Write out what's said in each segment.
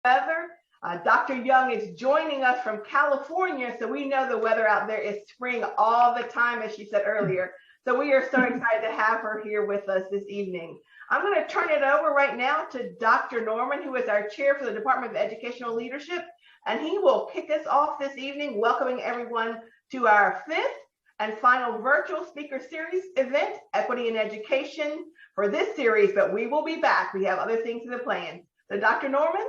weather. Dr. Young is joining us from California, so we know the weather out there is spring all the time, as she said earlier. So we are so excited to have her here with us this evening. I'm going to turn it over right now to Dr. Norman, who is our chair for the Department of Educational Leadership, and he will kick us off this evening, welcoming everyone to our 5th and final virtual speaker series event, Equity in Education, for this series, but we will be back. We have other things in the plan. So Dr. Norman?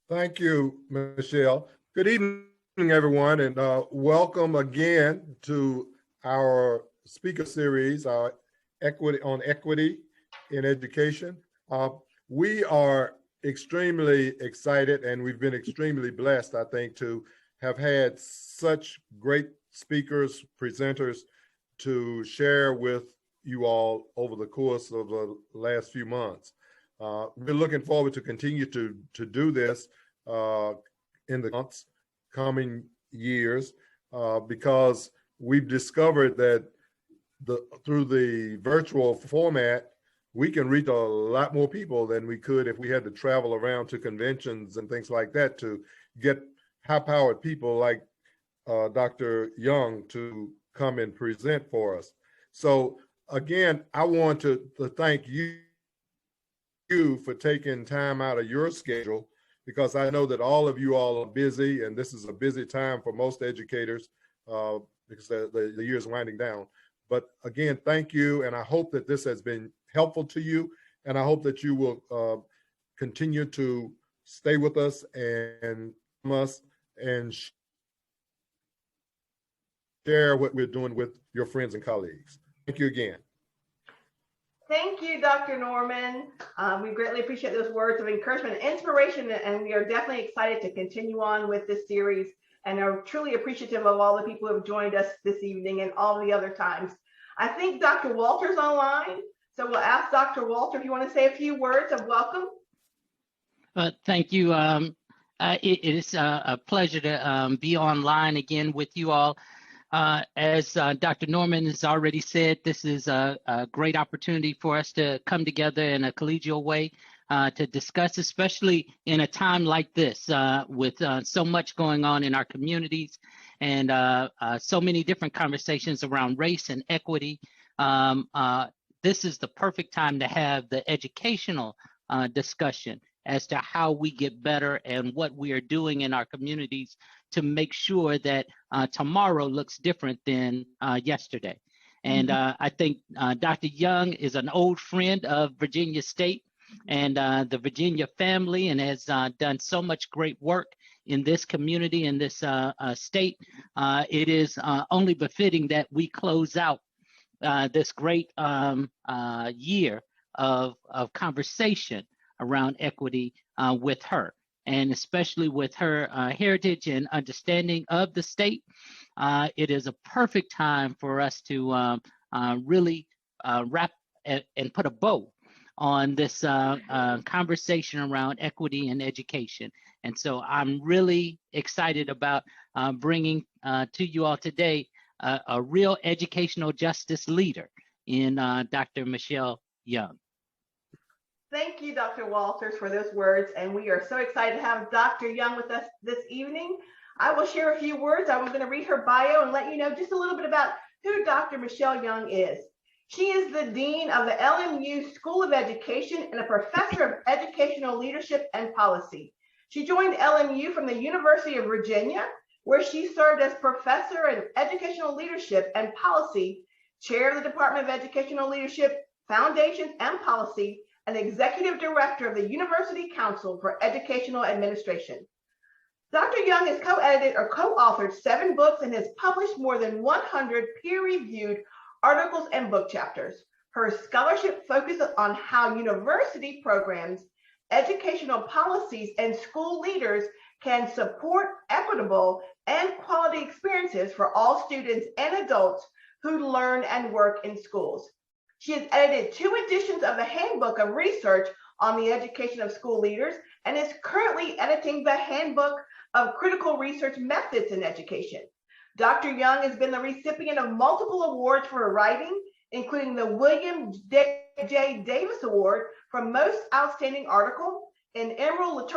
Thank you, Michelle. Good evening, everyone, and welcome again to our speaker series, our equity in education. We are extremely excited, and we've been extremely blessed, I think, to have had such great speakers, presenters to share with you all over the course of the last few months. We're looking forward to continue to do this in the months, coming years, because we've discovered that through the virtual format, we can reach a lot more people than we could if we had to travel around to conventions and things like that to get high-powered people like Dr. Young to come and present for us. So again, I want to thank you for taking time out of your schedule, because I know that all of you all are busy, and this is a busy time for most educators because the year is winding down. But again, thank you, and I hope that this has been helpful to you, and I hope that you will continue to stay with us and share what we're doing with your friends and colleagues. Thank you again. Thank you, Dr. Norman. We greatly appreciate those words of encouragement and inspiration, and we are definitely excited to continue on with this series and are truly appreciative of all the people who have joined us this evening and all the other times. I think Dr. Walter's online, so we'll ask Dr. Walter if you want to say a few words of welcome. Thank you. It is a pleasure to be online again with you all. As Dr. Norman has already said, this is a great opportunity for us to come together in a collegial way to discuss, especially in a time like this with so much going on in our communities and so many different conversations around race and equity. This is the perfect time to have the educational discussion as to how we get better and what we are doing in our communities to make sure that tomorrow looks different than yesterday. And I think Dr. Young is an old friend of Virginia State and the Virginia family, and has done so much great work in this community, in this state. It is only befitting that we close out this great year of conversation around equity with her, and especially with her heritage and understanding of the state. It is a perfect time for us to really wrap and put a bow on this conversation around equity in education. And so I'm really excited about bringing to you all today a real educational justice leader in Dr. Michelle Young. Thank you, Dr. Walters, for those words, and we are so excited to have Dr. Young with us this evening. I will share a few words. I'm going to read her bio and let you know just a little bit about who Dr. Michelle Young is. She is the Dean of the LMU School of Education and a Professor of Educational Leadership and Policy. She joined LMU from the University of Virginia, where she served as Professor in Educational Leadership and Policy, Chair of the Department of Educational Leadership, Foundations and Policy, and Executive Director of the University Council for Educational Administration. Dr. Young has co-edited or co-authored 7 books and has published more than 100 peer-reviewed articles and book chapters. Her scholarship focuses on how university programs, educational policies, and school leaders can support equitable and quality experiences for all students and adults who learn and work in schools. She has edited 2 editions of the Handbook of Research on the Education of School Leaders and is currently editing the Handbook of Critical Research Methods in Education. Dr. Young has been the recipient of multiple awards for her writing, including the William J. Davis Award for Most Outstanding Article an Emerald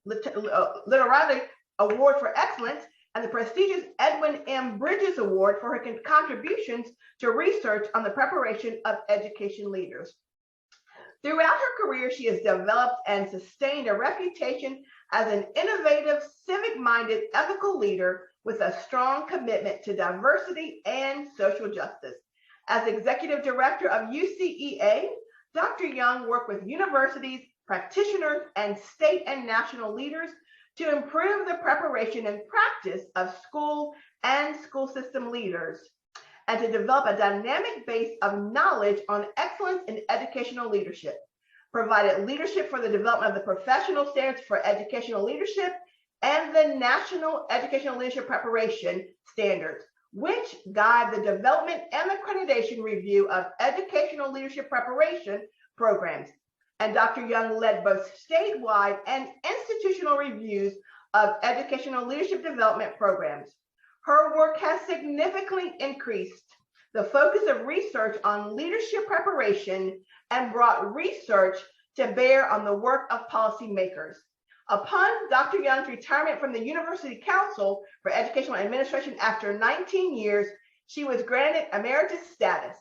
Literati Award for Excellence, and the prestigious Edwin M. Bridges Award for her contributions to research on the preparation of education leaders. Throughout her career, she has developed and sustained a reputation as an innovative, civic-minded, ethical leader with a strong commitment to diversity and social justice. As Executive Director of UCEA, Dr. Young worked with universities, practitioners, and state and national leaders to improve the preparation and practice of school and school system leaders, and to develop a dynamic base of knowledge on excellence in educational leadership, provided leadership for the development of the professional standards for educational leadership and the National Educational Leadership Preparation Standards, which guide the development and accreditation review of educational leadership preparation programs. And Dr. Young led both statewide and institutional reviews of educational leadership development programs. Her work has significantly increased the focus of research on leadership preparation and brought research to bear on the work of policymakers. Upon Dr. Young's retirement from the University Council for Educational Administration after 19 years, she was granted emeritus status.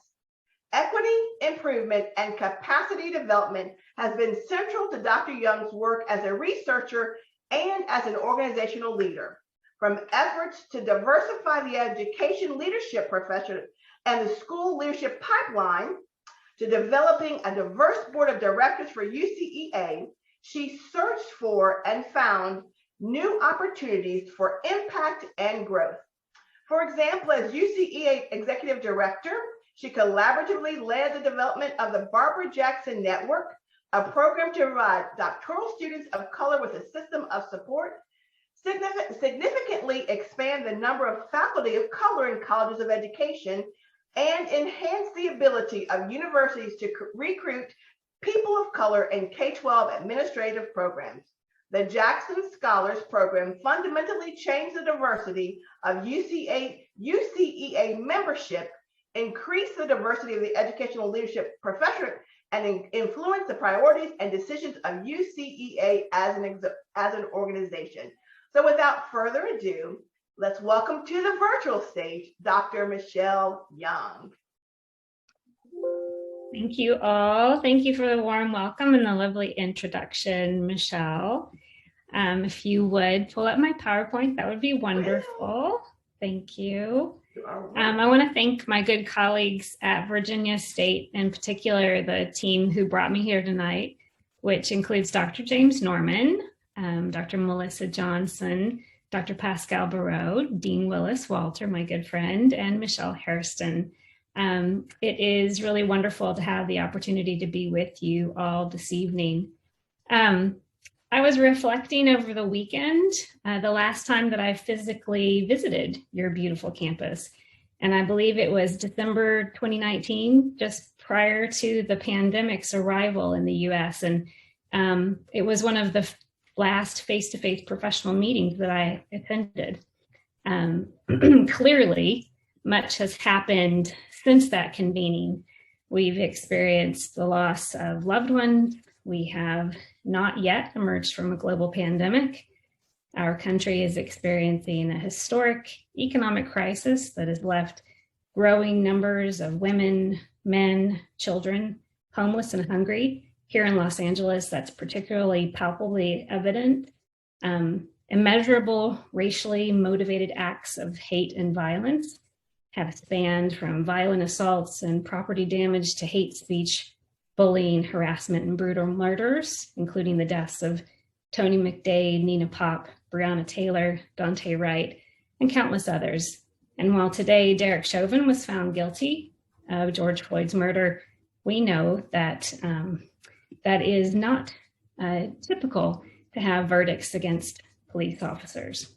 Equity, improvement, and capacity development has been central to Dr. Young's work as a researcher and as an organizational leader. From efforts to diversify the education leadership profession and the school leadership pipeline, to developing a diverse board of directors for UCEA, she searched for and found new opportunities for impact and growth. For example, as UCEA Executive Director, she collaboratively led the development of the Barbara Jackson Network, a program to provide doctoral students of color with a system of support, significantly expand the number of faculty of color in colleges of education, and enhance the ability of universities to recruit people of color in K-12 administrative programs. The Jackson Scholars Program fundamentally changed the diversity of UCEA membership, increased the diversity of the educational leadership profession, and influence the priorities and decisions of UCEA as an organization. So without further ado, let's welcome to the virtual stage, Dr. Michelle Young. Thank you all. Thank you for the warm welcome and the lovely introduction, Michelle. If you would pull up my PowerPoint, that would be wonderful. Thank you. I want to thank my good colleagues at Virginia State, in particular, the team who brought me here tonight, which includes Dr. James Norman, Dr. Melissa Johnson, Dr. Pascal Barreau, Dean Willis Walter, my good friend, and Michelle Hairston. It is really wonderful to have the opportunity to be with you all this evening. I was reflecting over the weekend, the last time that I physically visited your beautiful campus. And I believe it was December 2019, just prior to the pandemic's arrival in the US. And it was one of the last face-to-face professional meetings that I attended. Clearly, much has happened since that convening. We've experienced the loss of loved ones. We have not yet emerged from a global pandemic. Our country is experiencing a historic economic crisis that has left growing numbers of women, men, children homeless and hungry. Here in Los Angeles, that's particularly palpably evident. Immeasurable racially motivated acts of hate and violence have spanned from violent assaults and property damage to hate speech, bullying, harassment, and brutal murders, including the deaths of Tony McDade, Nina Pop, Breonna Taylor, Dante Wright, and countless others. And while today Derek Chauvin was found guilty of George Floyd's murder, we know that that is not typical to have verdicts against police officers.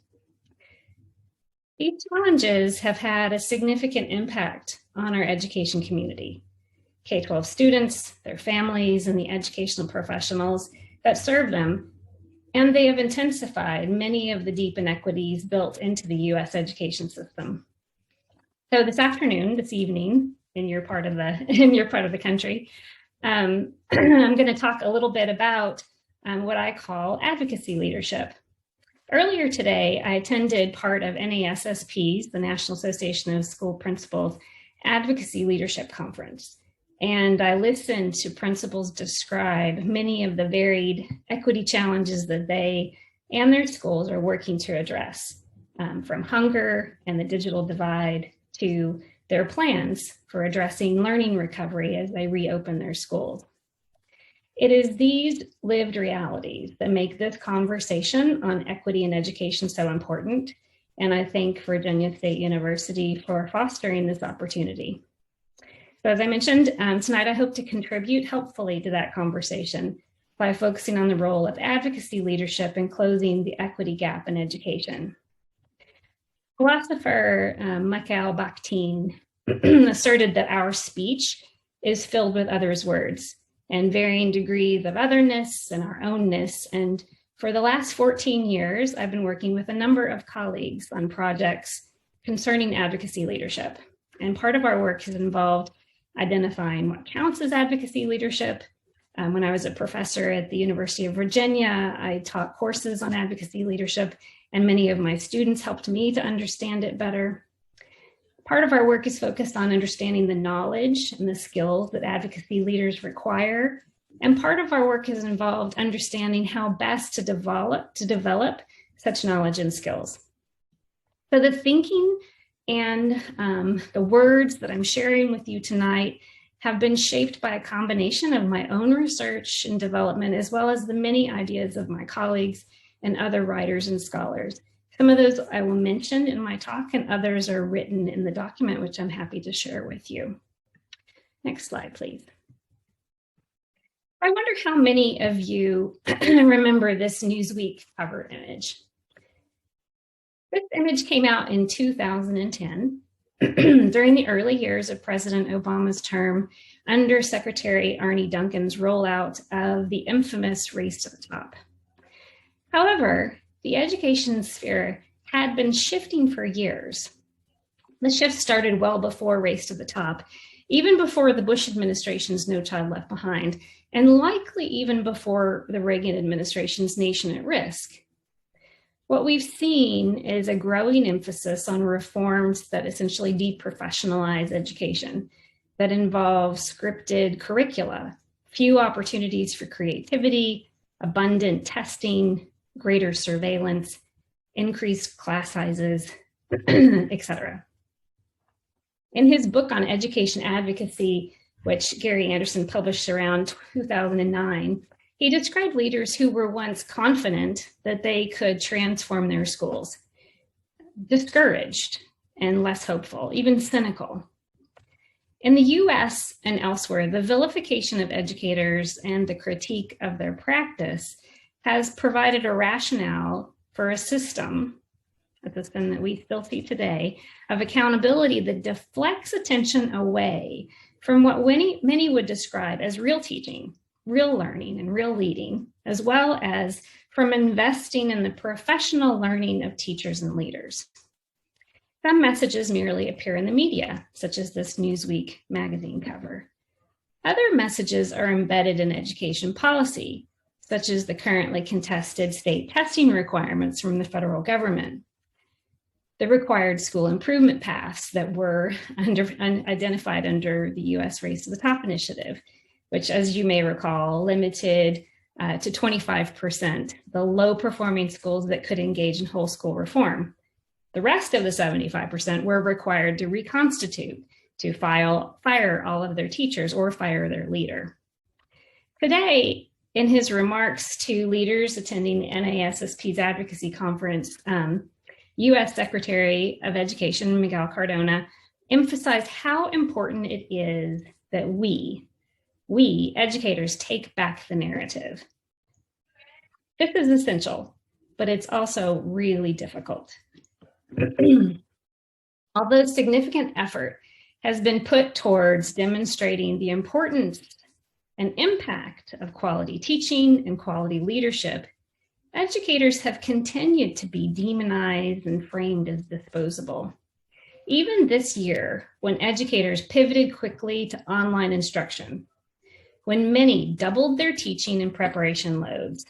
These challenges have had a significant impact on our education community. K-12 students, their families, and the educational professionals that serve them, and they have intensified many of the deep inequities built into the U.S. education system. So this evening, in your part of the country, I'm going to talk a little bit about what I call advocacy leadership. Earlier today, I attended part of NASSP's, the National Association of School Principals, Advocacy Leadership Conference. And I listened to principals describe many of the varied equity challenges that they and their schools are working to address, from hunger and the digital divide to their plans for addressing learning recovery as they reopen their schools. It is these lived realities that make this conversation on equity in education so important. And I thank Virginia State University for fostering this opportunity. So as I mentioned, tonight I hope to contribute helpfully to that conversation by focusing on the role of advocacy leadership in closing the equity gap in education. Philosopher Mikhail Bakhtin asserted that our speech is filled with others' words and varying degrees of otherness and our ownness. And for the last 14 years, I've been working with a number of colleagues on projects concerning advocacy leadership. And part of our work has involved identifying what counts as advocacy leadership. When I was a professor at the University of Virginia, I taught courses on advocacy leadership, and many of my students helped me to understand it better. Part of our work is focused on understanding the knowledge and the skills that advocacy leaders require. And part of our work has involved understanding how best to develop such knowledge and skills. So the thinking and the words that I'm sharing with you tonight have been shaped by a combination of my own research and development, as well as the many ideas of my colleagues and other writers and scholars. Some of those I will mention in my talk, and others are written in the document, which I'm happy to share with you. Next slide, please. I wonder how many of you remember this Newsweek cover image. This image came out in 2010 during the early years of President Obama's term under Secretary Arne Duncan's rollout of the infamous Race to the Top. However, the education sphere had been shifting for years. The shift started well before Race to the Top, even before the Bush administration's No Child Left Behind, and likely even before the Reagan administration's Nation at Risk. What we've seen is a growing emphasis on reforms that essentially deprofessionalize education, that involve scripted curricula, few opportunities for creativity, abundant testing, greater surveillance, increased class sizes, etc. In his book on education advocacy, which Gary Anderson published around 2009, he described leaders who were once confident that they could transform their schools, discouraged and less hopeful, even cynical. In the US and elsewhere, the vilification of educators and the critique of their practice has provided a rationale for a system that we still see today of accountability that deflects attention away from what many would describe as real teaching, real learning, and real leading, as well as from investing in the professional learning of teachers and leaders. Some messages merely appear in the media, such as this Newsweek magazine cover. Other messages are embedded in education policy, such as the currently contested state testing requirements from the federal government, the required school improvement paths that were identified under the US Race to the Top initiative, which, as you may recall, limited to 25% the low-performing schools that could engage in whole school reform. The rest of the 75% were required to reconstitute, to fire all of their teachers or fire their leader. Today, in his remarks to leaders attending NASSP's advocacy conference, U.S. Secretary of Education Miguel Cardona emphasized how important it is that we educators take back the narrative. This is essential, but it's also really difficult. Although significant effort has been put towards demonstrating the importance and impact of quality teaching and quality leadership, educators have continued to be demonized and framed as disposable. Even this year, when educators pivoted quickly to online instruction, when many doubled their teaching and preparation loads,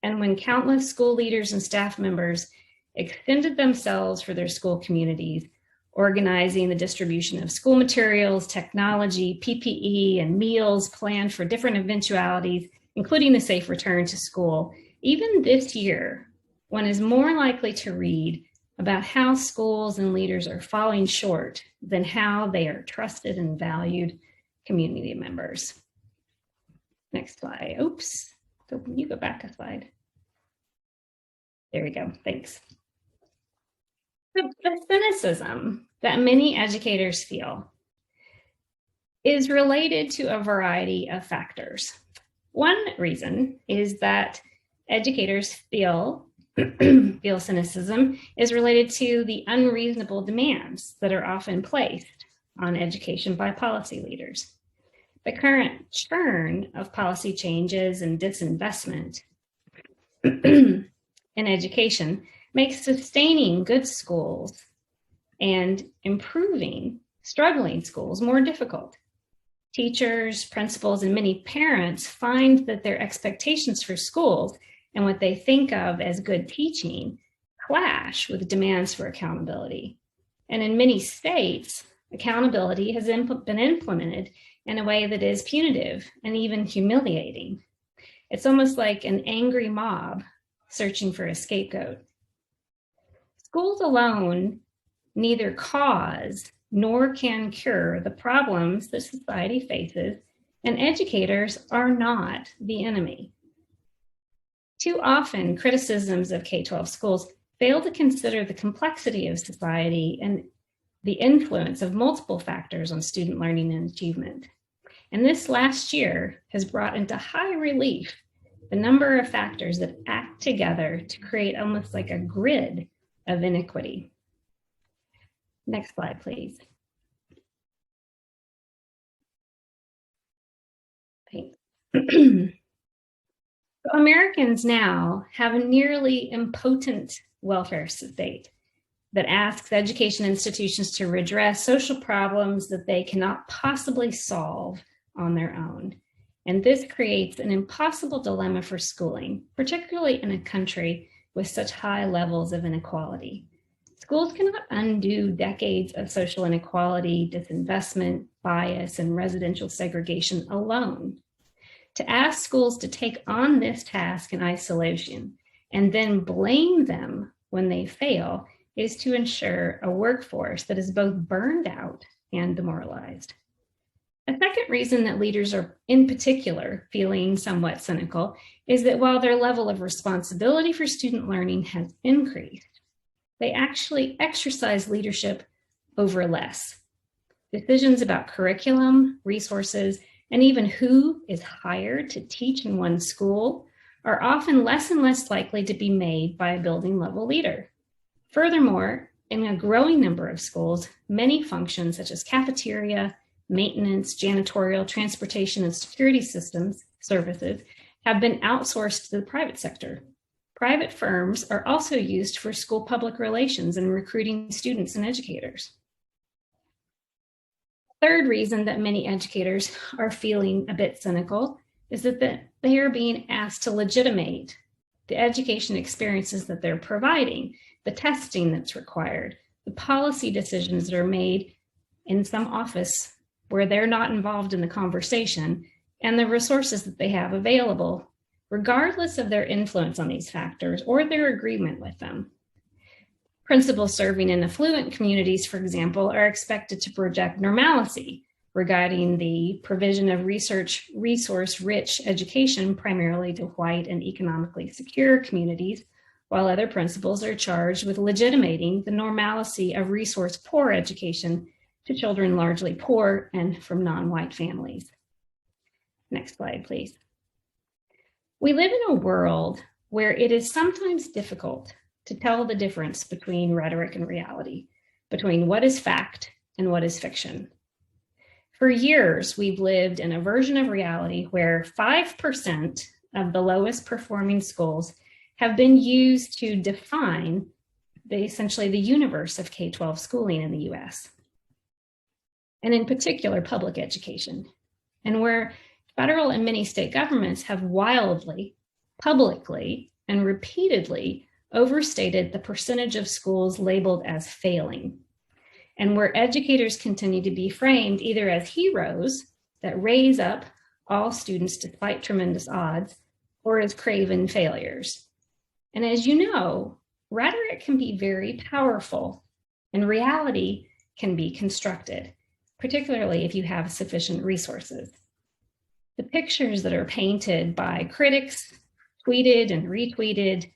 and when countless school leaders and staff members extended themselves for their school communities, organizing the distribution of school materials, technology, PPE, and meals planned for different eventualities, including the safe return to school. Even this year, one is more likely to read about how schools and leaders are falling short than how they are trusted and valued community members. Next slide. Oops. So can you go back a slide? There we go. Thanks. The cynicism that many educators feel is related to a variety of factors. One reason is that educators feel cynicism is related to the unreasonable demands that are often placed on education by policy leaders. The current churn of policy changes and disinvestment in education makes sustaining good schools and improving struggling schools more difficult. Teachers, principals, and many parents find that their expectations for schools and what they think of as good teaching clash with demands for accountability. And in many states, accountability has been implemented in a way that is punitive and even humiliating. It's almost like an angry mob searching for a scapegoat. Schools alone neither cause nor can cure the problems that society faces, and educators are not the enemy. Too often, criticisms of K-12 schools fail to consider the complexity of society and the influence of multiple factors on student learning and achievement. And this last year has brought into high relief the number of factors that act together to create almost like a grid of inequity. Next slide, please. Thanks. Americans now have a nearly impotent welfare state that asks education institutions to redress social problems that they cannot possibly solve on their own. And this creates an impossible dilemma for schooling, particularly in a country with such high levels of inequality. Schools cannot undo decades of social inequality, disinvestment, bias, and residential segregation alone. To ask schools to take on this task in isolation and then blame them when they fail is to ensure a workforce that is both burned out and demoralized. A second reason that leaders are in particular feeling somewhat cynical is that while their level of responsibility for student learning has increased, they actually exercise leadership over less. Decisions about curriculum, resources, and even who is hired to teach in one school are often less and less likely to be made by a building level leader. Furthermore, in a growing number of schools, many functions such as cafeteria, maintenance, janitorial, transportation, and security systems services have been outsourced to the private sector. Private firms are also used for school public relations and recruiting students and educators. Third reason that many educators are feeling a bit cynical is that they are being asked to legitimate the education experiences that they're providing, the testing that's required, the policy decisions that are made in some office where they're not involved in the conversation, and the resources that they have available, regardless of their influence on these factors or their agreement with them. Principals serving in affluent communities, for example, are expected to project normalcy regarding the provision of resource-rich education primarily to white and economically secure communities, while other principals are charged with legitimating the normalcy of resource-poor education to children largely poor and from non-white families. Next slide, please. We live in a world where it is sometimes difficult to tell the difference between rhetoric and reality, between what is fact and what is fiction. For years, we've lived in a version of reality where 5% of the lowest performing schools have been used to define essentially the universe of K-12 schooling in the US, and in particular, public education, and where federal and many state governments have wildly, publicly, and repeatedly overstated the percentage of schools labeled as failing, and where educators continue to be framed either as heroes that raise up all students despite tremendous odds, or as craven failures. And as you know, rhetoric can be very powerful, and reality can be constructed, particularly if you have sufficient resources. The pictures that are painted by critics, tweeted and retweeted,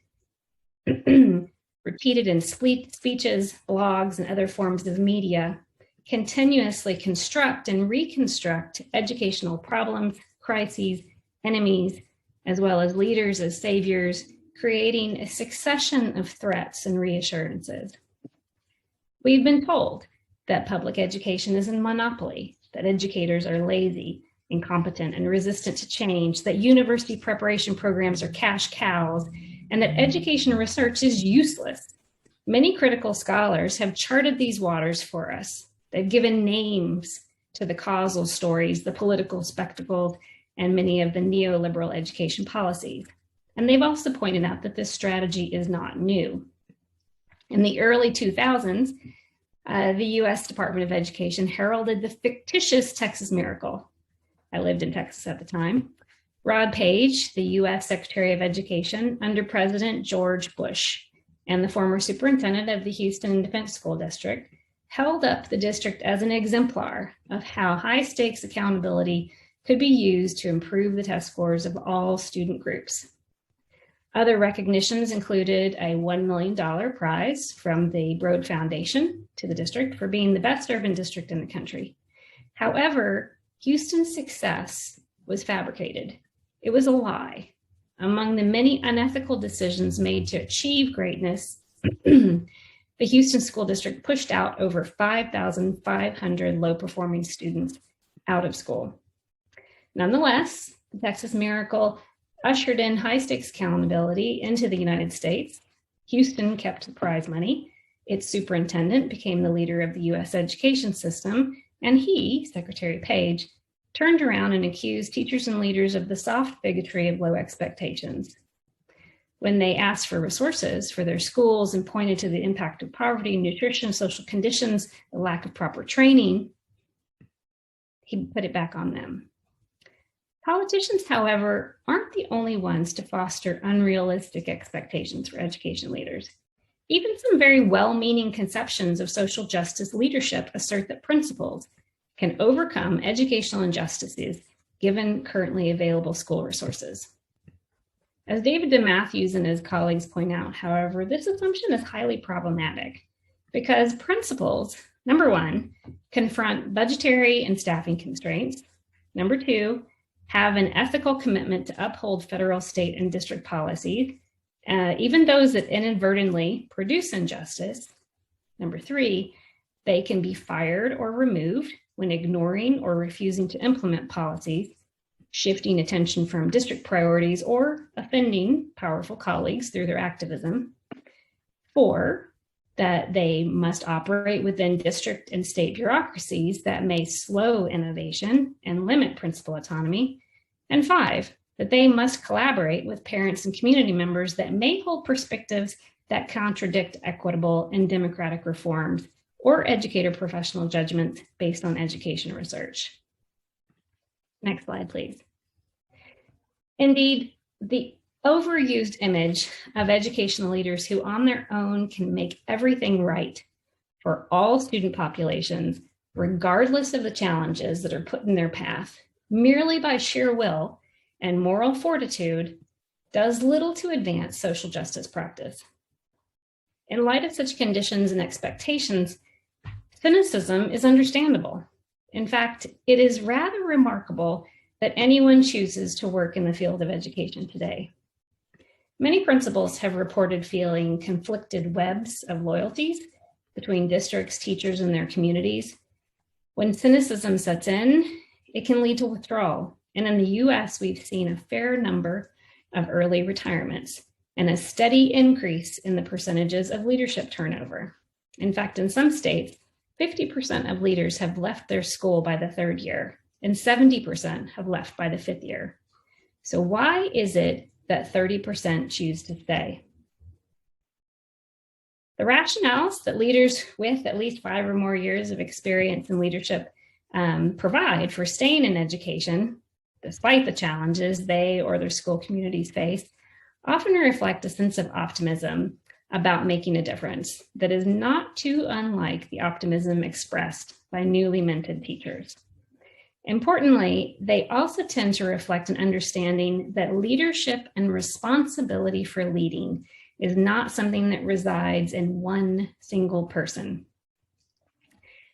repeated in speeches, blogs, and other forms of media, continuously construct and reconstruct educational problems, crises, enemies, as well as leaders as saviors, creating a succession of threats and reassurances. We've been told that public education is a monopoly, that educators are lazy, incompetent, and resistant to change, that university preparation programs are cash cows, and that education research is useless. Many critical scholars have charted these waters for us. They've given names to the causal stories, the political spectacles, and many of the neoliberal education policies. And they've also pointed out that this strategy is not new. In the early 2000s, the US Department of Education heralded the fictitious Texas miracle. I lived in Texas at the time. Rod Page, the US Secretary of Education under President George Bush, and the former superintendent of the Houston Independent School District, held up the district as an exemplar of how high stakes accountability could be used to improve the test scores of all student groups. Other recognitions included a $1 million prize from the Broad Foundation to the district for being the best urban district in the country. However, Houston's success was fabricated. It was a lie. Among the many unethical decisions made to achieve greatness, the Houston School District pushed out over 5,500 low-performing students out of school. Nonetheless, the Texas miracle ushered in high-stakes accountability into the United States. Houston kept the prize money. Its superintendent became the leader of the U.S. education system, and he, Secretary Page, turned around and accused teachers and leaders of the soft bigotry of low expectations. When they asked for resources for their schools and pointed to the impact of poverty, nutrition, social conditions, the lack of proper training, he put it back on them. Politicians, however, aren't the only ones to foster unrealistic expectations for education leaders. Even some very well-meaning conceptions of social justice leadership assert that principals can overcome educational injustices given currently available school resources. As David DeMatthews and his colleagues point out, however, this assumption is highly problematic because principals, number one, confront budgetary and staffing constraints. Number two, have an ethical commitment to uphold federal, state, and district policies, even those that inadvertently produce injustice. Number three, they can be fired or removed when ignoring or refusing to implement policies, shifting attention from district priorities, or offending powerful colleagues through their activism. Four, that they must operate within district and state bureaucracies that may slow innovation and limit principal autonomy. And five, that they must collaborate with parents and community members that may hold perspectives that contradict equitable and democratic reforms or educator professional judgment based on education research. Next slide, please. Indeed, the overused image of educational leaders who on their own can make everything right for all student populations, regardless of the challenges that are put in their path, merely by sheer will and moral fortitude, does little to advance social justice practice. In light of such conditions and expectations, cynicism is understandable. In fact, it is rather remarkable that anyone chooses to work in the field of education today. Many principals have reported feeling conflicted webs of loyalties between districts, teachers, and their communities. When cynicism sets in, it can lead to withdrawal. And in the US, we've seen a fair number of early retirements and a steady increase in the percentages of leadership turnover. In fact, in some states, 50% of leaders have left their school by the third year, and 70% have left by the 5th year. So why is it that 30% choose to stay? The rationales that leaders with at least 5 or more years of experience in leadership provide for staying in education, despite the challenges they or their school communities face, often reflect a sense of optimism about making a difference that is not too unlike the optimism expressed by newly minted teachers. Importantly, they also tend to reflect an understanding that leadership and responsibility for leading is not something that resides in one single person.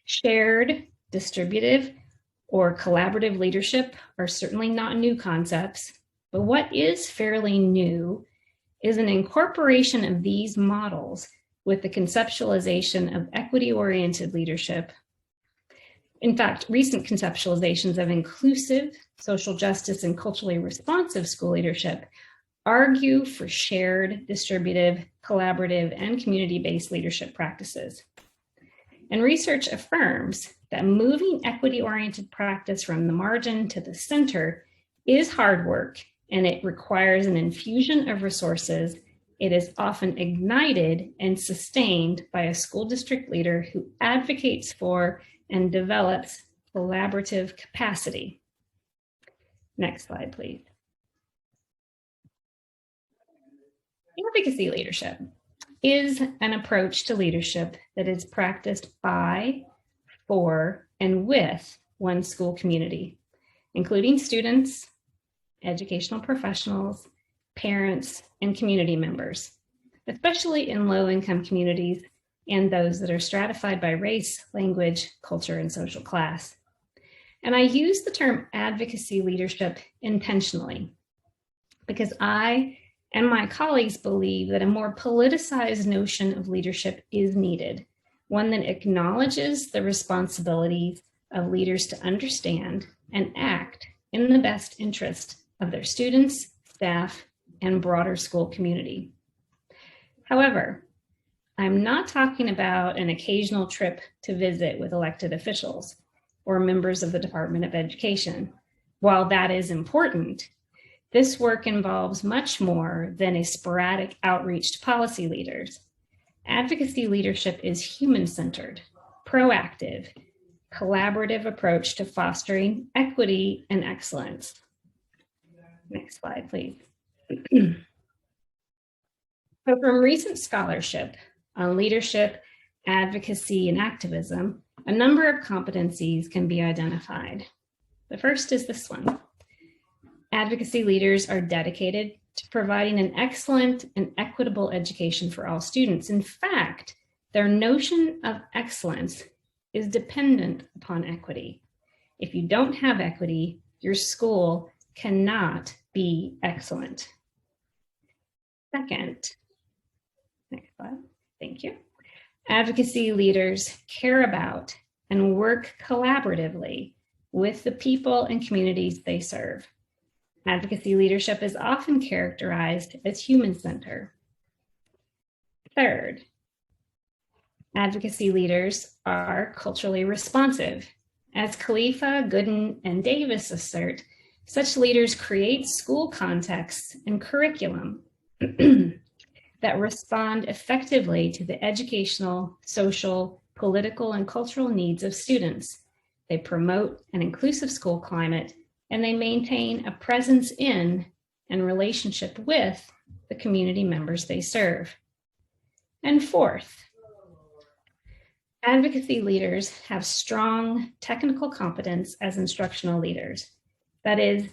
Shared, distributive, or collaborative leadership are certainly not new concepts, but what is fairly new is an incorporation of these models with the conceptualization of equity-oriented leadership. In fact, recent conceptualizations of inclusive, social justice, and culturally responsive school leadership argue for shared, distributive, collaborative, and community-based leadership practices. And research affirms that moving equity-oriented practice from the margin to the center is hard work, and it requires an infusion of resources. It is often ignited and sustained by a school district leader who advocates for and develops collaborative capacity. Next slide, please. Advocacy leadership is an approach to leadership that is practiced by, for, and with one school community, including students, educational professionals, parents, and community members, especially in low-income communities and those that are stratified by race, language, culture, and social class. And I use the term advocacy leadership intentionally because I and my colleagues believe that a more politicized notion of leadership is needed, one that acknowledges the responsibilities of leaders to understand and act in the best interest of their students, staff, and broader school community. However, I'm not talking about an occasional trip to visit with elected officials or members of the Department of Education. While that is important, this work involves much more than a sporadic outreach to policy leaders. Advocacy leadership is human-centered, proactive, collaborative approach to fostering equity and excellence. Next slide, please. So from recent scholarship on leadership, advocacy, and activism, a number of competencies can be identified. The first is this one. Advocacy leaders are dedicated to providing an excellent and equitable education for all students. In fact, their notion of excellence is dependent upon equity. If you don't have equity, your school cannot be excellent. Second, next slide, thank you. Advocacy leaders care about and work collaboratively with the people and communities they serve. Advocacy leadership is often characterized as human-centered. Third, advocacy leaders are culturally responsive. As Khalifa, Gooden, and Davis assert, such leaders create school contexts and curriculum that respond effectively to the educational, social, political, and cultural needs of students. They promote an inclusive school climate, and they maintain a presence in and relationship with the community members they serve. And fourth, advocacy leaders have strong technical competence as instructional leaders. That is,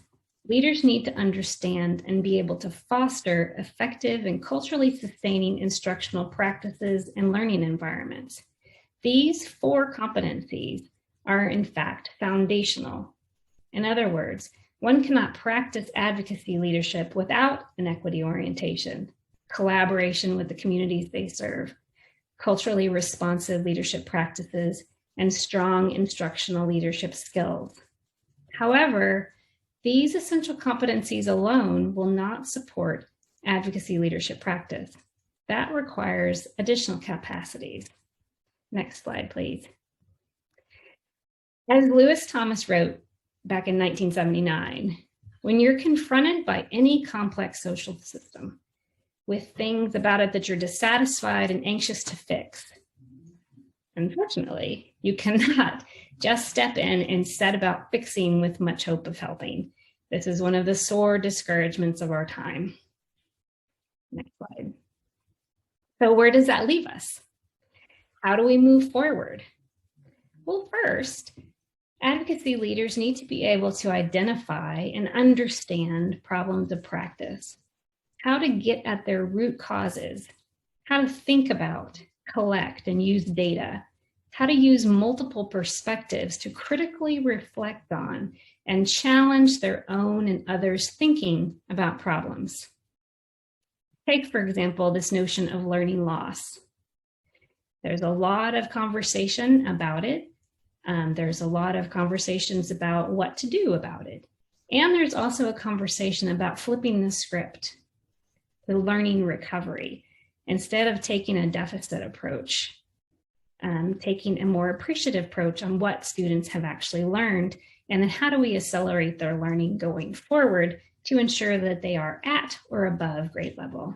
leaders need to understand and be able to foster effective and culturally sustaining instructional practices and learning environments. These 4 competencies are in fact foundational. In other words, one cannot practice advocacy leadership without an equity orientation, collaboration with the communities they serve, culturally responsive leadership practices, and strong instructional leadership skills. However, these essential competencies alone will not support advocacy leadership practice. That requires additional capacities. Next slide, please. As Lewis Thomas wrote, back in 1979. When you're confronted by any complex social system with things about it that you're dissatisfied and anxious to fix, unfortunately, you cannot just step in and set about fixing with much hope of helping. This is one of the sore discouragements of our time. Next slide. So where does that leave us? How do we move forward? Well, first, advocacy leaders need to be able to identify and understand problems of practice, how to get at their root causes, how to think about, collect, and use data, how to use multiple perspectives to critically reflect on and challenge their own and others' thinking about problems. Take, for example, this notion of learning loss. There's a lot of conversation about it. There's a lot of conversations about what to do about it. And there's also a conversation about flipping the script, the learning recovery. Instead of taking a deficit approach, taking a more appreciative approach on what students have actually learned, and then how do we accelerate their learning going forward to ensure that they are at or above grade level.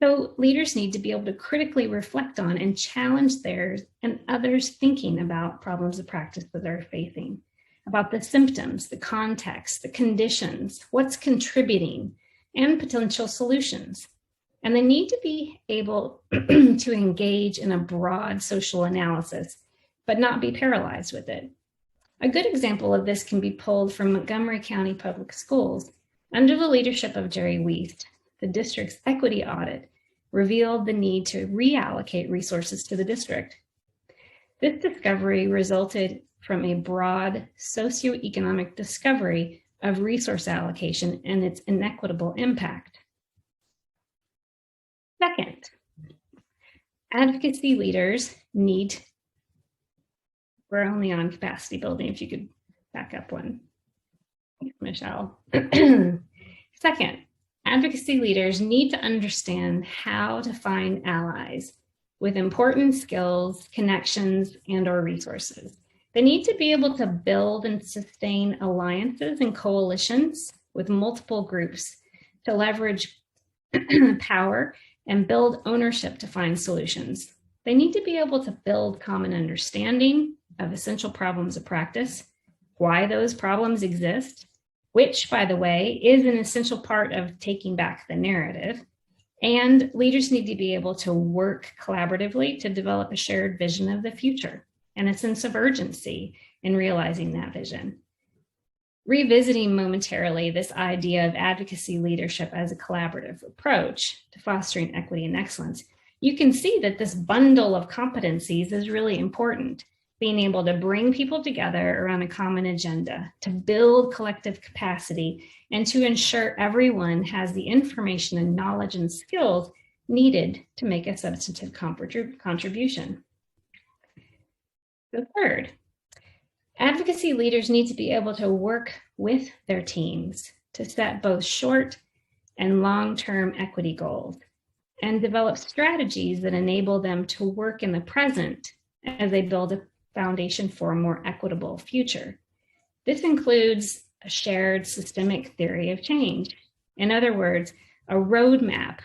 So leaders need to be able to critically reflect on and challenge theirs and others' thinking about problems of practice that they're facing, about the symptoms, the context, the conditions, what's contributing, and potential solutions. And they need to be able to engage in a broad social analysis, but not be paralyzed with it. A good example of this can be pulled from Montgomery County Public Schools. Under the leadership of Jerry Wiest, the district's equity audit revealed the need to reallocate resources to the district. This discovery resulted from a broad socioeconomic discovery of resource allocation and its inequitable impact. Second, advocacy leaders need, we're only on capacity building, if you could back up one, Michelle. Second, advocacy leaders need to understand how to find allies with important skills, connections, and/or resources. They need to be able to build and sustain alliances and coalitions with multiple groups to leverage power and build ownership to find solutions. They need to be able to build common understanding of essential problems of practice, why those problems exist, which, by the way, is an essential part of taking back the narrative. And leaders need to be able to work collaboratively to develop a shared vision of the future and a sense of urgency in realizing that vision. Revisiting momentarily this idea of advocacy leadership as a collaborative approach to fostering equity and excellence, you can see that this bundle of competencies is really important. Being able to bring people together around a common agenda, to build collective capacity, and to ensure everyone has the information and knowledge and skills needed to make a substantive contribution. The third, advocacy leaders need to be able to work with their teams to set both short and long-term equity goals and develop strategies that enable them to work in the present as they build a foundation for a more equitable future. This includes a shared systemic theory of change. In other words, a roadmap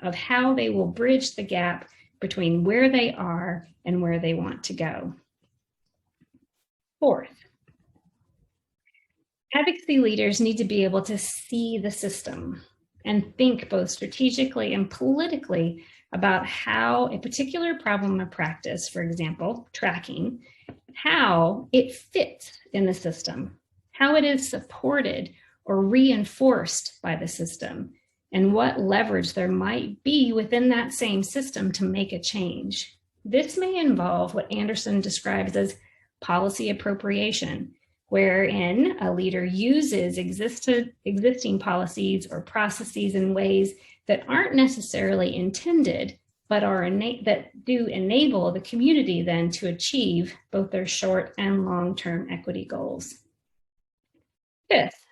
of how they will bridge the gap between where they are and where they want to go. Fourth, advocacy leaders need to be able to see the system and think both strategically and politically about how a particular problem of practice, for example, tracking, how it fits in the system, how it is supported or reinforced by the system, and what leverage there might be within that same system to make a change. This may involve what Anderson describes as policy appropriation, wherein a leader uses existing policies or processes in ways that aren't necessarily intended, but that do enable the community then to achieve both their short and long-term equity goals. Fifth,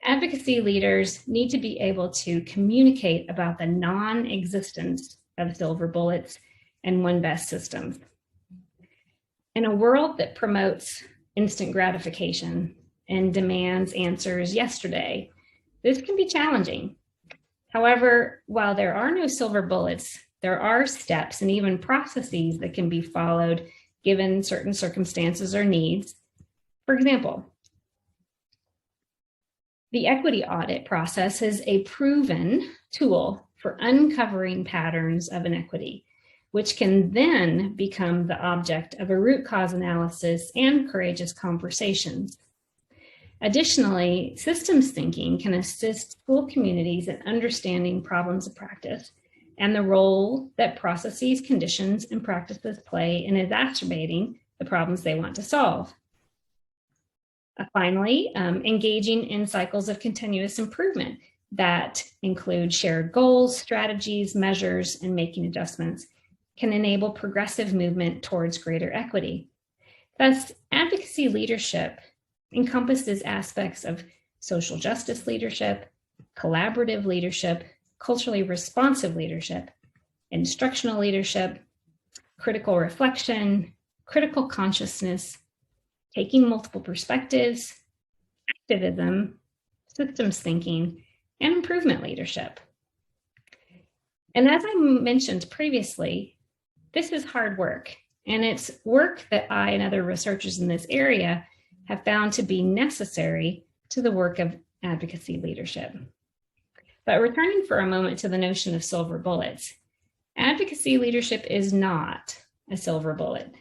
advocacy leaders need to be able to communicate about the non-existence of silver bullets and one best systems. In a world that promotes instant gratification and demands answers yesterday. This can be challenging. However, while there are no silver bullets, there are steps and even processes that can be followed given certain circumstances or needs. For example, the equity audit process is a proven tool for uncovering patterns of inequity, which can then become the object of a root cause analysis and courageous conversations. Additionally, systems thinking can assist school communities in understanding problems of practice and the role that processes, conditions, and practices play in exacerbating the problems they want to solve. Finally, engaging in cycles of continuous improvement that include shared goals, strategies, measures, and making adjustments can enable progressive movement towards greater equity. Thus, advocacy leadership encompasses aspects of social justice leadership, collaborative leadership, culturally responsive leadership, instructional leadership, critical reflection, critical consciousness, taking multiple perspectives, activism, systems thinking, and improvement leadership. And as I mentioned previously, this is hard work, and it's work that I and other researchers in this area have found to be necessary to the work of advocacy leadership. But returning for a moment to the notion of silver bullets, advocacy leadership is not a silver bullet.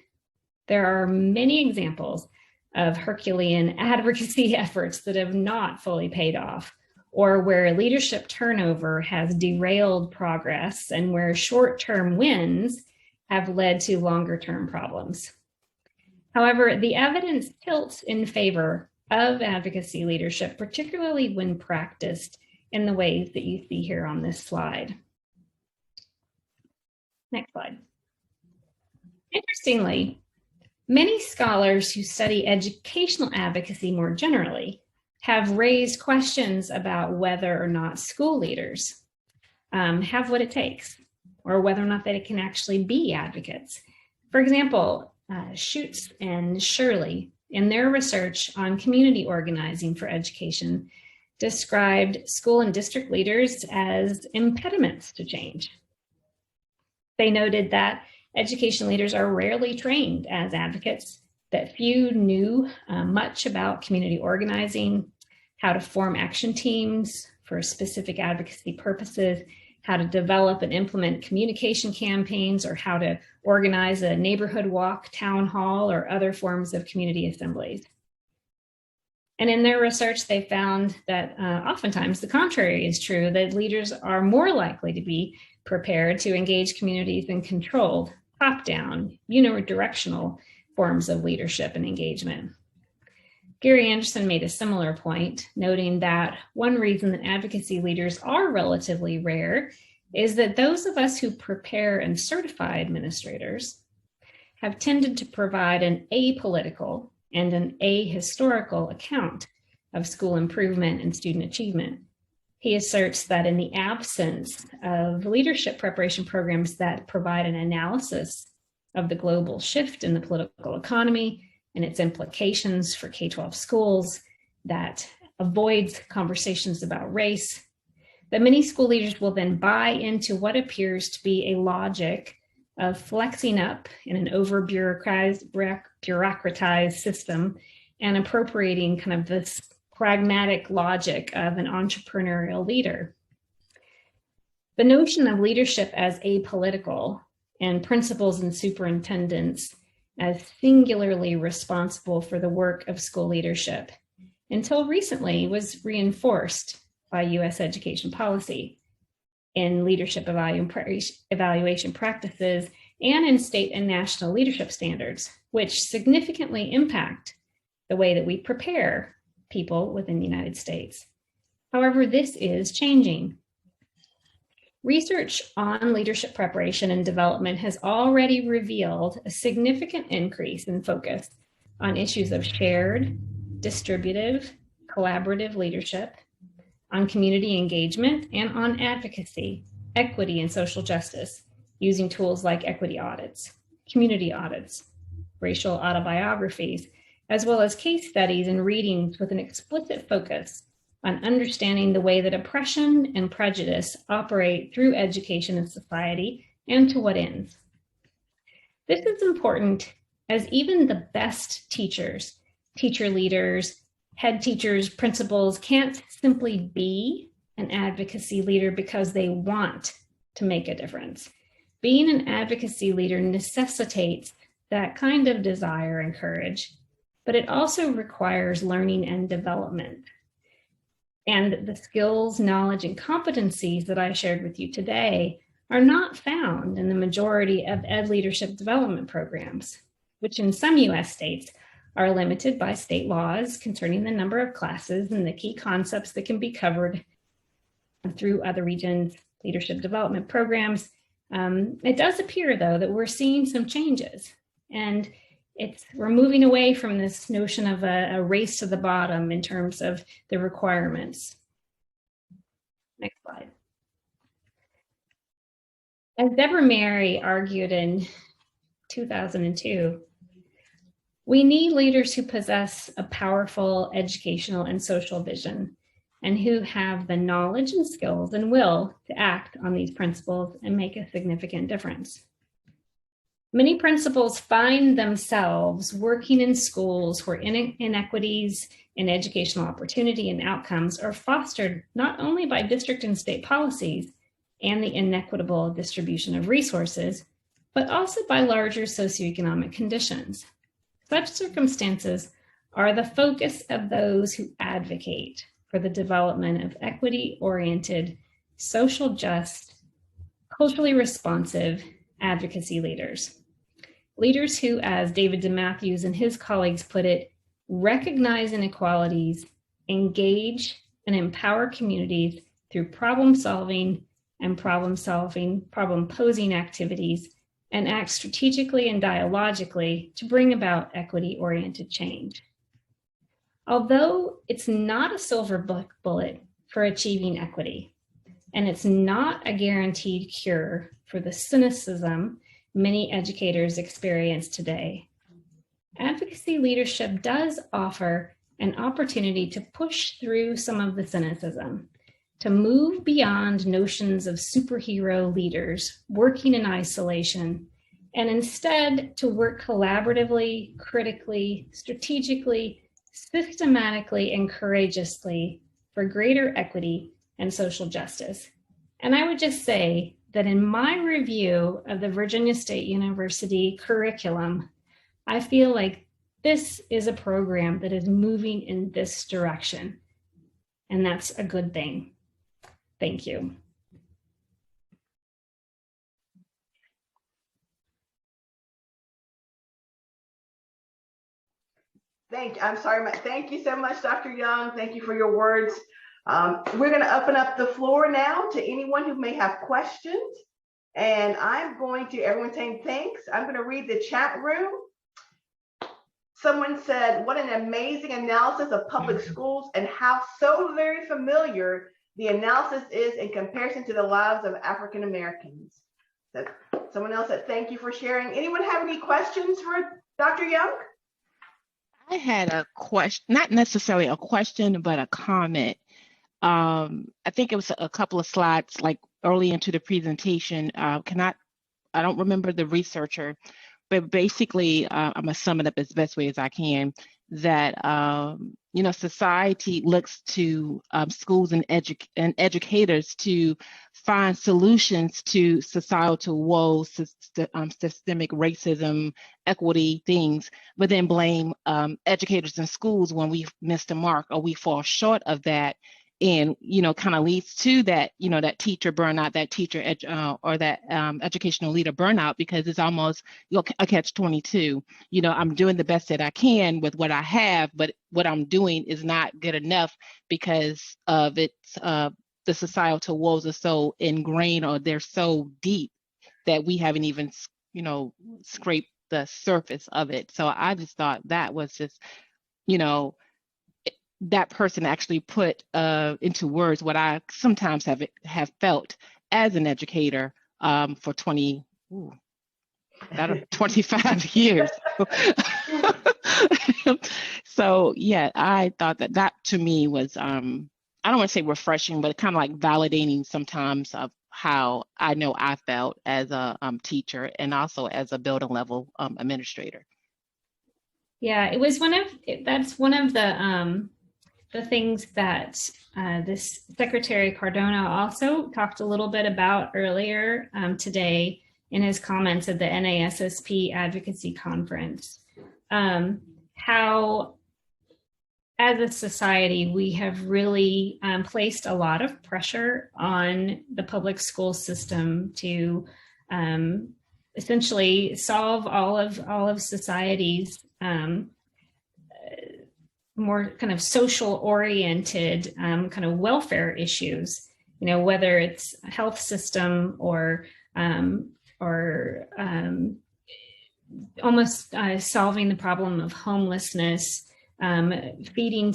There are many examples of Herculean advocacy efforts that have not fully paid off, or where leadership turnover has derailed progress and where short-term wins have led to longer-term problems. However, the evidence tilts in favor of advocacy leadership, particularly when practiced in the ways that you see here on this slide. Next slide. Interestingly, many scholars who study educational advocacy more generally have raised questions about whether or not school leaders have what it takes, or whether or not they can actually be advocates. For example, Schutz and Shirley, in their research on community organizing for education, described school and district leaders as impediments to change. They noted that education leaders are rarely trained as advocates, that few knew much about community organizing, how to form action teams for specific advocacy purposes, how to develop and implement communication campaigns, or how to organize a neighborhood walk, town hall, or other forms of community assemblies. And in their research, they found that oftentimes the contrary is true, that leaders are more likely to be prepared to engage communities in controlled, top-down, unidirectional forms of leadership and engagement. Gary Anderson made a similar point, noting that one reason that advocacy leaders are relatively rare is that those of us who prepare and certify administrators have tended to provide an apolitical and an ahistorical account of school improvement and student achievement. He asserts that in the absence of leadership preparation programs that provide an analysis of the global shift in the political economy and its implications for K-12 schools, that avoids conversations about race, that many school leaders will then buy into what appears to be a logic of flexing up in an over-bureaucratized system and appropriating kind of this pragmatic logic of an entrepreneurial leader. The notion of leadership as apolitical and principals and superintendents as singularly responsible for the work of school leadership until recently was reinforced by U.S. education policy in leadership evaluation practices and in state and national leadership standards, which significantly impact the way that we prepare people within the United States. However, this is changing. Research on leadership preparation and development has already revealed a significant increase in focus on issues of shared, distributive, collaborative leadership, on community engagement, and on advocacy, equity, and social justice, using tools like equity audits, community audits, racial autobiographies, as well as case studies and readings with an explicit focus on understanding the way that oppression and prejudice operate through education and society and to what ends. This is important as even the best teachers, teacher leaders, head teachers, principals can't simply be an advocacy leader because they want to make a difference. Being an advocacy leader necessitates that kind of desire and courage, but it also requires learning and development. And the skills, knowledge, and competencies that I shared with you today are not found in the majority of ed leadership development programs, which in some US states are limited by state laws concerning the number of classes and the key concepts that can be covered through other regions' leadership development programs. It does appear, though, that we're seeing some changes, and we're moving away from this notion of a race to the bottom in terms of the requirements. Next slide. As Deborah Mary argued in 2002, we need leaders who possess a powerful educational and social vision and who have the knowledge and skills and will to act on these principles and make a significant difference. Many principals find themselves working in schools where inequities in educational opportunity and outcomes are fostered not only by district and state policies and the inequitable distribution of resources, but also by larger socioeconomic conditions. Such circumstances are the focus of those who advocate for the development of equity-oriented, social just, culturally responsive advocacy leaders. Leaders who, as David DeMatthews and his colleagues put it, recognize inequalities, engage and empower communities through problem-solving and problem-posing activities, and act strategically and dialogically to bring about equity-oriented change. Although it's not a silver bullet for achieving equity, and it's not a guaranteed cure for the cynicism many educators experience today, advocacy leadership does offer an opportunity to push through some of the cynicism, to move beyond notions of superhero leaders working in isolation, and instead to work collaboratively, critically, strategically, systematically, and courageously for greater equity and social justice. And I would just say that in my review of the Virginia State University curriculum, I feel like this is a program that is moving in this direction, and that's a good thing. Thank you. Thank you so much, Dr. Young. Thank you for your words. We're going to open up the floor now to anyone who may have questions. And everyone saying thanks. I'm going to read the chat room. Someone said, what an amazing analysis of public schools and how so very familiar the analysis is in comparison to the lives of African Americans. Someone else said, thank you for sharing. Anyone have any questions for Dr. Young? I had a question, not necessarily a question, but a comment. I think it was a couple of slides like early into the presentation. I don't remember the researcher, but basically I'm gonna sum it up as best way as I can, that society looks to schools and educators to find solutions to societal woes, systemic racism, equity things, but then blame educators and schools when we miss the mark or we fall short of that. And kind of leads to that that teacher burnout, that teacher or that educational leader burnout, because it's almost a catch-22. I'm doing the best that I can with what I have, but what I'm doing is not good enough because of its the societal woes are so ingrained, or they're so deep that we haven't even scraped the surface of it. So I just thought that was just that person actually put into words what I sometimes have felt as an educator for 25 years. So yeah, I thought that to me was, I don't want to say refreshing, but kind of like validating sometimes of how I know I felt as a teacher and also as a building level administrator. Yeah, it was that's one of the things that this Secretary Cardona also talked a little bit about earlier today in his comments at the NASSP Advocacy Conference. How, as a society, we have really placed a lot of pressure on the public school system to essentially solve all of society's more kind of social oriented kind of welfare issues, you know, whether it's a health system or almost solving the problem of homelessness, feeding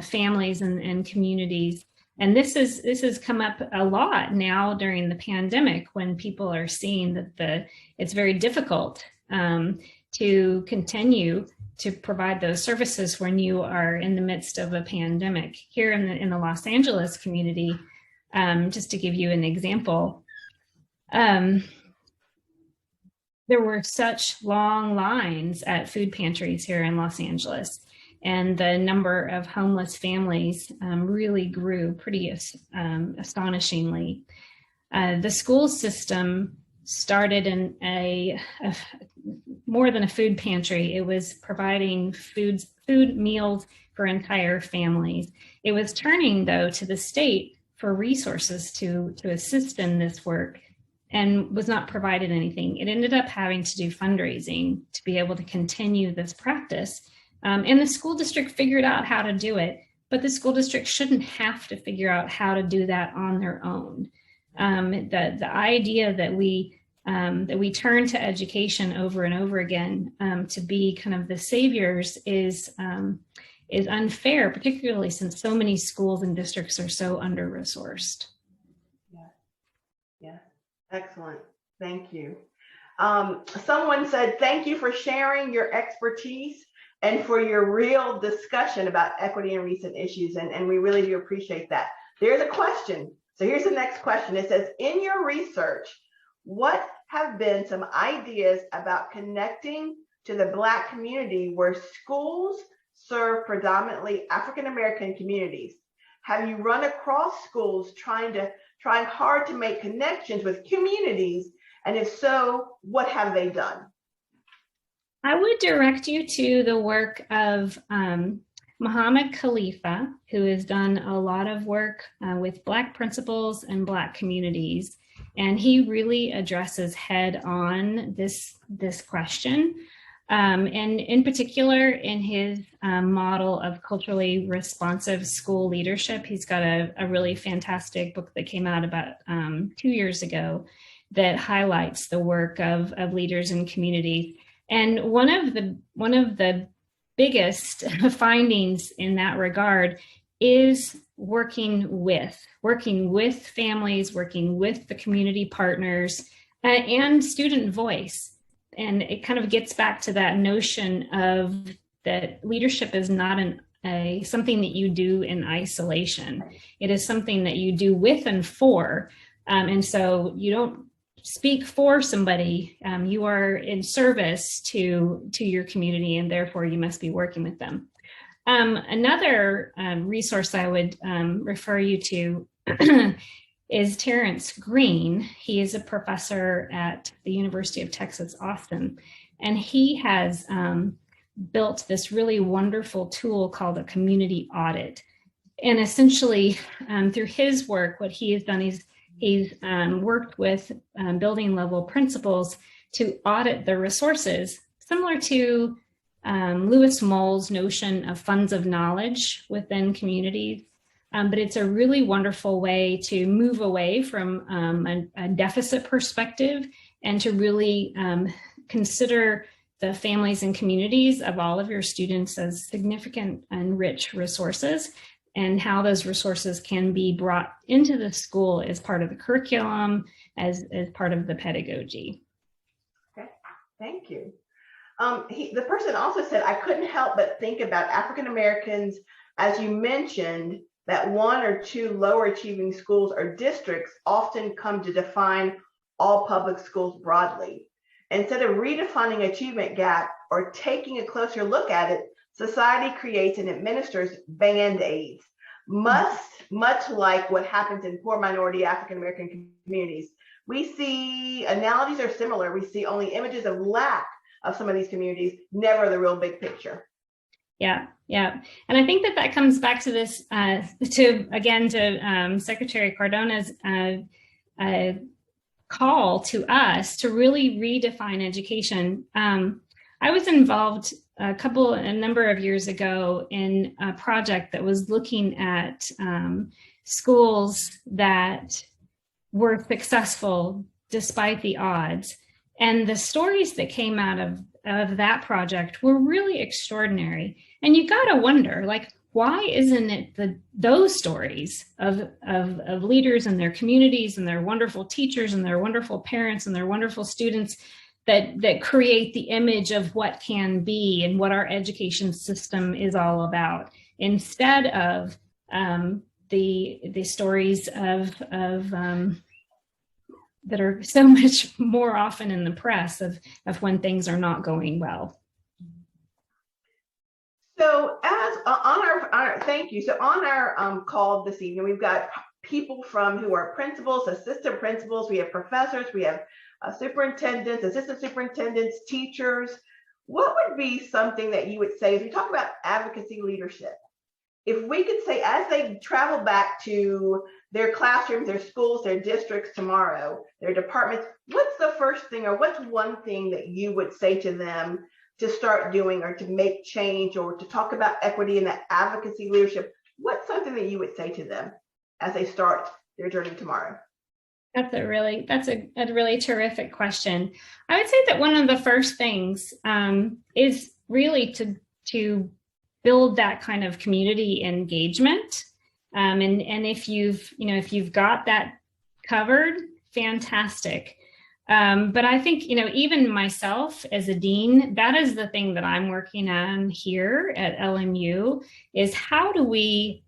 families and communities. And this has come up a lot now during the pandemic, when people are seeing that it's very difficult to continue to provide those services when you are in the midst of a pandemic. Here in the Los Angeles community, just to give you an example, there were such long lines at food pantries here in Los Angeles, and the number of homeless families really grew pretty astonishingly. The school system started in more than a food pantry. It was providing food meals for entire families. It was turning, though, to the state for resources to assist in this work, and was not provided anything. It ended up having to do fundraising to be able to continue this practice. And the school district figured out how to do it, but the school district shouldn't have to figure out how to do that on their own. The idea that we turn to education over and over again to be kind of the saviors is unfair, particularly since so many schools and districts are so under-resourced. Yeah, excellent. Thank you. Someone said, thank you for sharing your expertise and for your real discussion about equity and recent issues. And we really do appreciate that. There's a question. So here's the next question. It says, in your research, what have been some ideas about connecting to the Black community where schools serve predominantly African-American communities? Have you run across schools trying hard to make connections with communities? And if so, what have they done? I would direct you to the work of Muhammad Khalifa, who has done a lot of work with Black principals and Black communities. And he really addresses head on this question. And in particular, in his model of culturally responsive school leadership, he's got a really fantastic book that came out about 2 years ago that highlights the work of leaders in communities. And one of the biggest findings in that regard is working with families, working with the community partners, and student voice. And it kind of gets back to that notion of that leadership is not something that you do in isolation. It is something that you do with and for. And so you don't speak for somebody, you are in service to your community, and therefore you must be working with them. Another resource I would refer you to is Terrence Greene. He is a professor at the University of Texas, Austin, and he has built this really wonderful tool called a community audit. And essentially, through his work, what he has done is he's worked with building level principals to audit the resources, similar to Lewis Moll's notion of funds of knowledge within communities. But it's a really wonderful way to move away from a deficit perspective and to really consider the families and communities of all of your students as significant and rich resources, and how those resources can be brought into the school as part of the curriculum, as part of the pedagogy. Okay, thank you. The person also said, I couldn't help but think about African Americans, as you mentioned, that one or two lower achieving schools or districts often come to define all public schools broadly. Instead of redefining achievement gap or taking a closer look at it, society creates and administers band-aids, much like what happens in poor minority African American communities. We see analogies are similar. We see only images of lack of some of these communities, never the real big picture. Yeah, yeah. And I think that comes back to this, to Secretary Cardona's call to us to really redefine education. I was involved a number of years ago in a project that was looking at schools that were successful despite the odds. And the stories that came out of that project were really extraordinary. And you got to wonder, like, why isn't it those stories of leaders and their communities and their wonderful teachers and their wonderful parents and their wonderful students that create the image of what can be and what our education system is all about, instead of the stories of that are so much more often in the press of when things are not going well. So as on our thank you. So on our call this evening, we've got people who are principals, assistant principals, we have professors, we have superintendents, assistant superintendents, teachers. What would be something that you would say as we talk about advocacy leadership? If we could say, as they travel back to their classrooms, their schools, their districts tomorrow, their departments, what's the first thing or what's one thing that you would say to them to start doing or to make change or to talk about equity and that advocacy leadership? What's something that you would say to them as they start their journey tomorrow? That's a really terrific question. I would say that one of the first things is really to build that kind of community engagement. And if you've got that covered, fantastic. But I think, even myself as a dean, that is the thing that I'm working on here at LMU, is how do we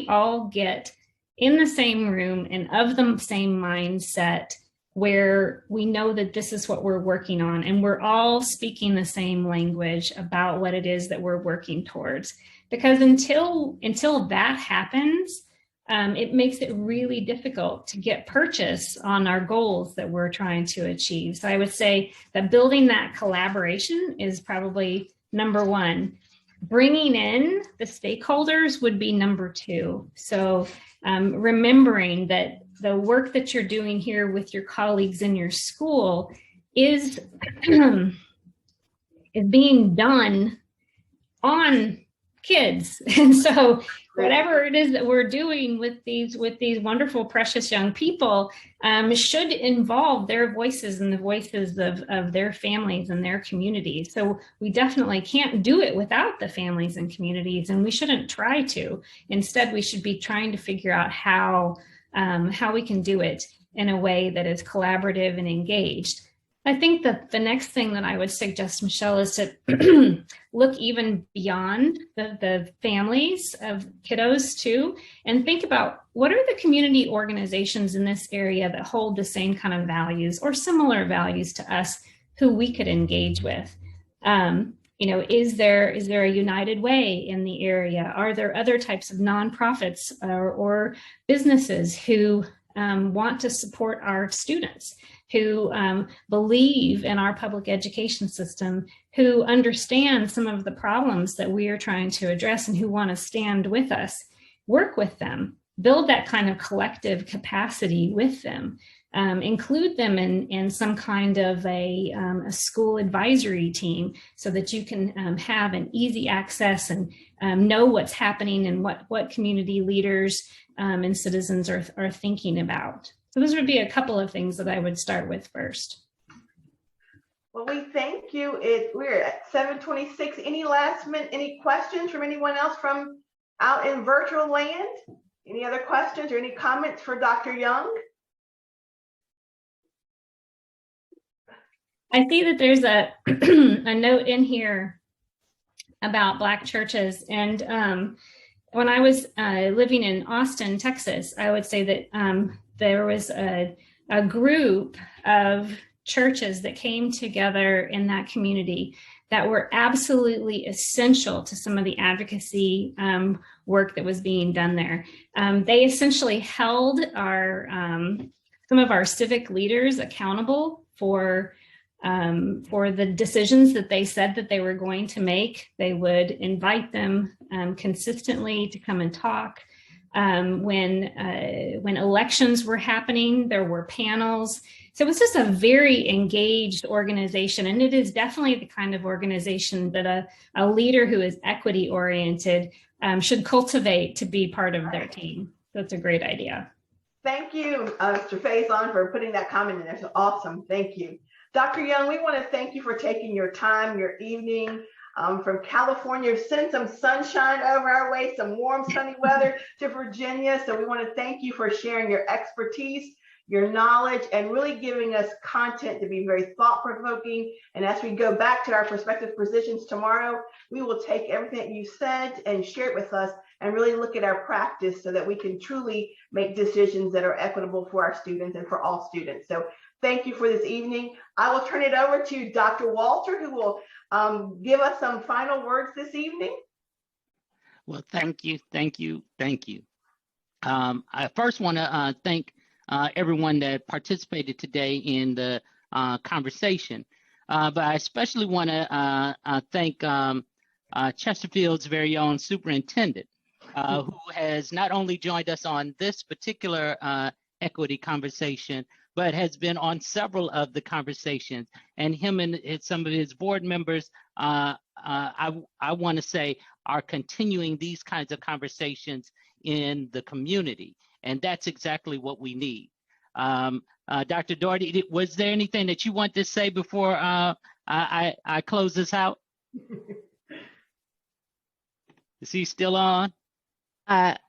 all get in the same room and of the same mindset, where we know that this is what we're working on and we're all speaking the same language about what it is that we're working towards. Because until that happens, it makes it really difficult to get purchase on our goals that we're trying to achieve. So I would say that building that collaboration is probably number one. Bringing in the stakeholders would be number two. So remembering that the work that you're doing here with your colleagues in your school is being done on kids. And so whatever it is that we're doing with these wonderful, precious young people should involve their voices and the voices of their families and their communities. So we definitely can't do it without the families and communities, and we shouldn't try to. Instead, we should be trying to figure out how we can do it in a way that is collaborative and engaged. I think that the next thing that I would suggest, Michelle, is to look even beyond the families of kiddos too, and think about what are the community organizations in this area that hold the same kind of values or similar values to us who we could engage with. Is there a United Way in the area? Are there other types of nonprofits or businesses who want to support our students, who believe in our public education system, who understand some of the problems that we are trying to address and who want to stand with us? Work with them, build that kind of collective capacity with them, include them in some kind of a school advisory team so that you can have an easy access and know what's happening and what community leaders and citizens are thinking about. So those would be a couple of things that I would start with first. Well, we thank you. We're at 7:26. Any questions from anyone else from out in virtual land? Any other questions or any comments for Dr. Young? I see that there's a a note in here about Black churches. And when I was living in Austin, Texas, I would say that there was a group of churches that came together in that community that were absolutely essential to some of the advocacy work that was being done there. They essentially held some of our civic leaders accountable for the decisions that they said that they were going to make. They would invite them consistently to come and talk. When elections were happening, there were panels. So it was just a very engaged organization. And it is definitely the kind of organization that a leader who is equity oriented should cultivate to be part of their team. That's a great idea. Thank you, Mr. Faison, for putting that comment in there. So awesome. Thank you. Dr. Young, we want to thank you for taking your time, your evening from California. Send some sunshine over our way, some warm, sunny weather to Virginia. So we want to thank you for sharing your expertise, your knowledge, and really giving us content to be very thought-provoking. And as we go back to our prospective positions tomorrow, we will take everything you said and share it with us and really look at our practice so that we can truly make decisions that are equitable for our students and for all students. So thank you for this evening. I will turn it over to Dr. Walter, who will give us some final words this evening. Well, thank you. I first want to thank everyone that participated today in the conversation, but I especially want to thank Chesterfield's very own superintendent, who has not only joined us on this particular equity conversation, but has been on several of the conversations, and him and some of his board members, I want to say, are continuing these kinds of conversations in the community, and that's exactly what we need. Dr. Doherty, was there anything that you want to say before I close this out? Is he still on?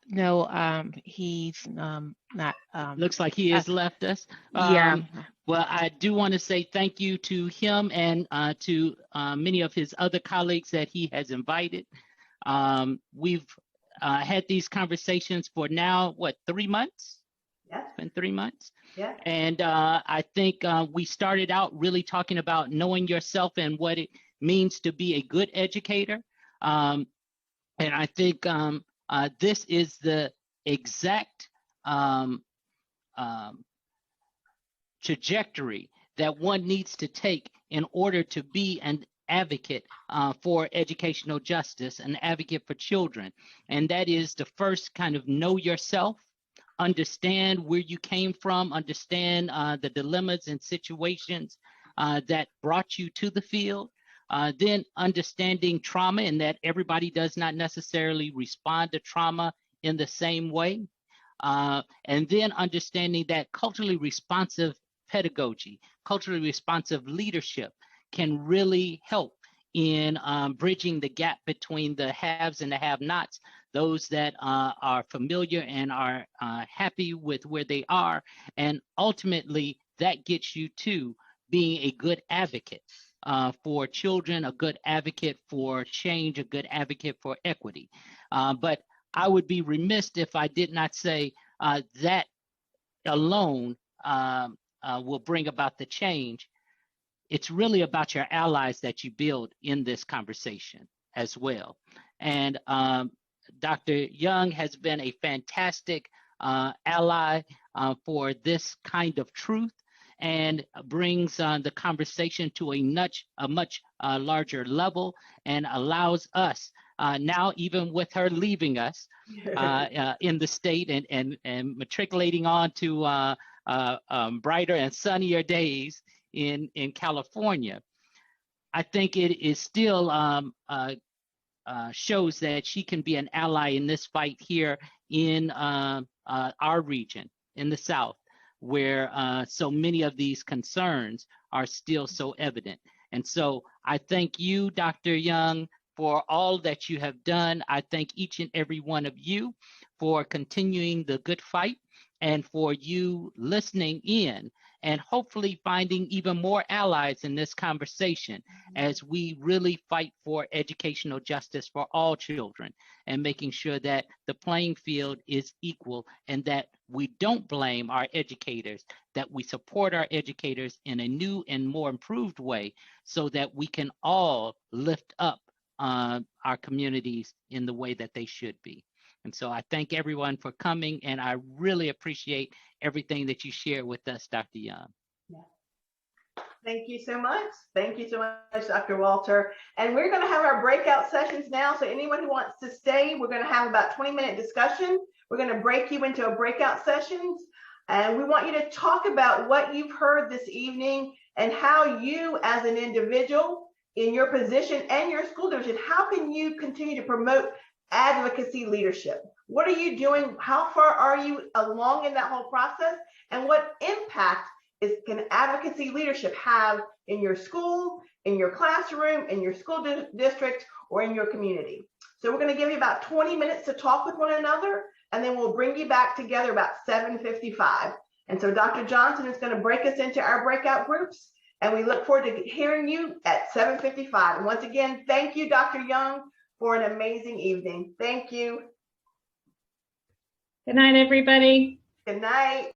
No, he's not. Looks like he has left us. Yeah. Well, I do want to say thank you to him and to many of his other colleagues that he has invited. We've had these conversations for now, what, 3 months? Yeah. It's been 3 months. Yeah. And I think we started out really talking about knowing yourself and what it means to be a good educator. And I think this is the exact trajectory that one needs to take in order to be an advocate for educational justice, an advocate for children. And that is to first kind of know yourself, understand where you came from, understand the dilemmas and situations that brought you to the field. Then understanding trauma, and that everybody does not necessarily respond to trauma in the same way. And then understanding that culturally responsive pedagogy, culturally responsive leadership can really help in bridging the gap between the haves and the have-nots, those that are familiar and are happy with where they are. And ultimately, that gets you to being a good advocate for children, a good advocate for change, a good advocate for equity. But I would be remiss if I did not say that alone will bring about the change. It's really about your allies that you build in this conversation as well. And Dr. Young has been a fantastic ally for this kind of truth, and brings the conversation to a much larger level, and allows us now, even with her leaving us in the state and matriculating on to brighter and sunnier days in California, I think it is still shows that she can be an ally in this fight here in our region, in the South, where so many of these concerns are still so evident. And so I thank you, Dr. Young, for all that you have done. I thank each and every one of you for continuing the good fight, and for you listening in and hopefully finding even more allies in this conversation as we really fight for educational justice for all children and making sure that the playing field is equal and that we don't blame our educators, that we support our educators in a new and more improved way so that we can all lift up our communities in the way that they should be. And so I thank everyone for coming, and I really appreciate everything that you shared with us, Dr. Young. Thank you so much. Thank you so much, Dr. Walter. And we're going to have our breakout sessions now. So anyone who wants to stay, we're going to have about 20-minute discussion. We're going to break you into a breakout sessions. And we want you to talk about what you've heard this evening and how you as an individual in your position and your school division, how can you continue to promote advocacy leadership? What are you doing? How far are you along in that whole process? And what impact can advocacy leadership have in your school, in your classroom, in your school district, or in your community? So we're going to give you about 20 minutes to talk with one another, and then we'll bring you back together about 7:55. And so Dr. Johnson is going to break us into our breakout groups, and we look forward to hearing you at 7:55. And once again, thank you, Dr. Young, for an amazing evening. Thank you. Good night, everybody. Good night.